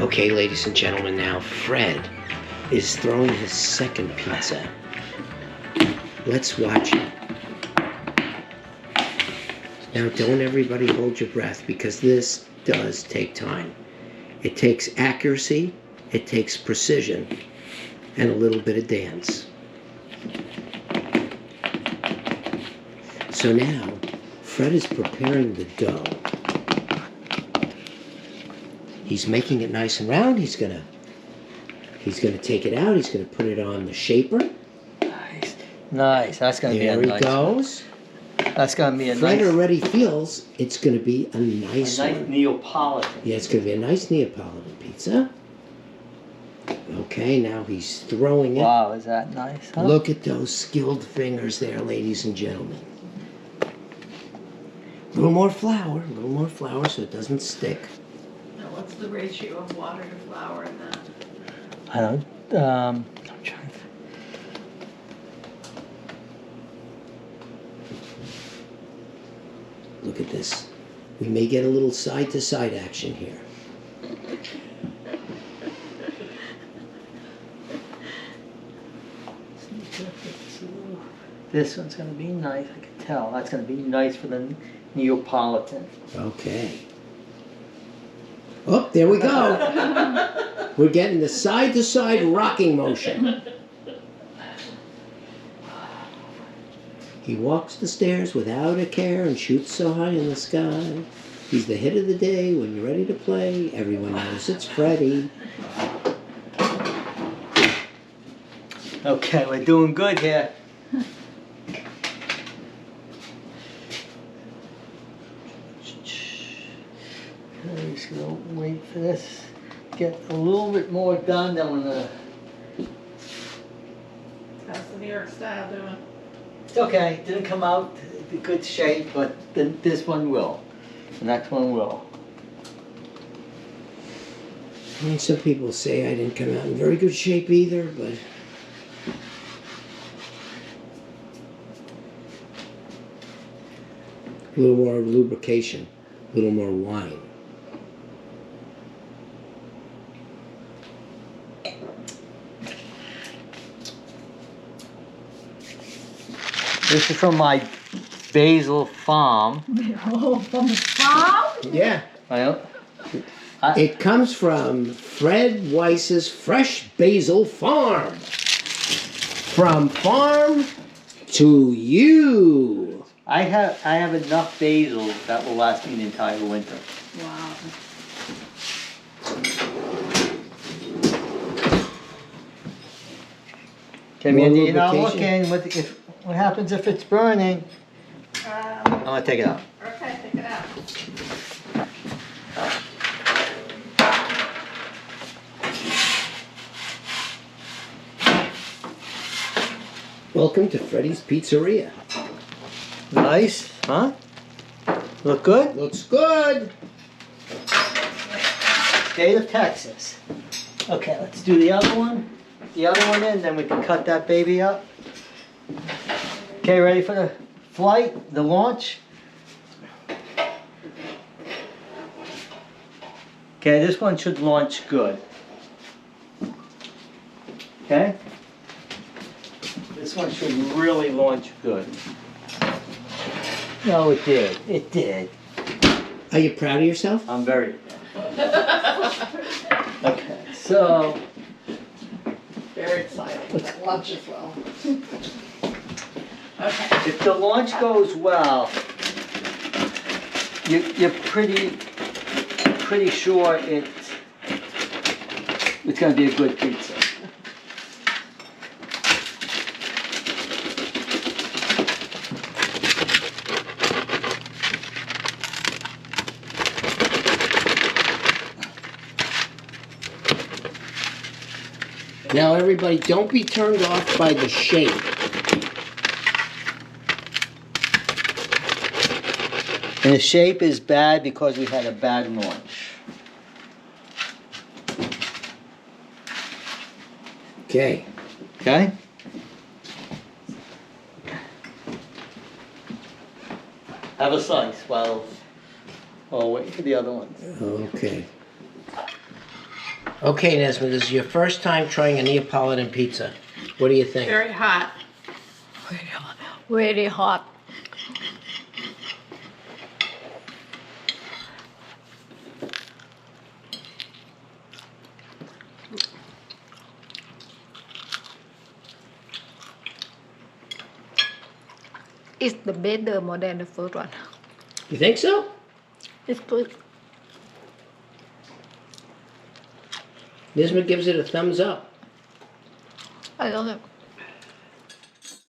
Okay, ladies and gentlemen, now Fred is throwing his second pizza. Let's watch it. Now, don't everybody hold your breath, because this does take time. It takes accuracy, it takes precision, and a little bit of dance. So now, Fred is preparing the dough. He's making it nice and round. He's gonna take it out. He's gonna put it on the shaper. Nice, nice. That's gonna be a nice. There he goes. That's gonna be a Fred nice. already feels it's gonna be a nice one. Neapolitan. Yeah, it's gonna be a nice Neapolitan pizza. Okay, now he's throwing it. Wow, is that nice? Huh? Look at those skilled fingers there, ladies and gentlemen. A little more flour so it doesn't stick. Now, what's the ratio of water to flour in that? I don't. I'm trying. Look at this. We may get a little side-to-side action here. This one's gonna be nice. I can tell. That's gonna be nice for the Neapolitan. Okay. Oh, there we go. We're getting the side-to-side rocking motion. He walks the stairs without a care and shoots so high in the sky. He's the hit of the day. When you're ready to play, everyone knows it's Freddie. Okay, we're doing good here. I'm just gonna wait for this. Get a little bit more done than when the. How's the New York style doing? It's okay. Didn't come out in good shape, but this one will. The next one will. I mean, some people say I didn't come out in very good shape either, but a little more lubrication, a little more wine. This is from my basil farm. Oh, from the farm? Yeah. It comes from Fred Weiss's Fresh Basil Farm. From farm to you. I have enough basil that will last me the entire winter. Wow. Okay, More Mandy, you're not lubrication. looking. What happens if it's burning? I'm gonna take it out. Okay, take it out. Welcome to Freddy's Pizzeria. Nice, huh? Look good? Looks good. State of Texas. Okay, let's do the other one. The other one in, then we can cut that baby up. Okay, ready for the flight, the launch? Okay, this one should launch good. Okay? This one should really launch good. No, it did. It did. Are you proud of yourself? I'm very. Okay, so. Very excited. That lunch as well. Okay. If the launch goes well, you're pretty sure it's going to be a good pizza. Now everybody, don't be turned off by the shape. And the shape is bad because we had a bad launch. Okay. Okay? Have a slice while wait for the other ones. Okay. Okay, Nesma, this is your first time trying a Neapolitan pizza. What do you think? Very hot. Very hot. It's the better more than the first one. You think so? It's good. Nesma gives it a thumbs up. I love it.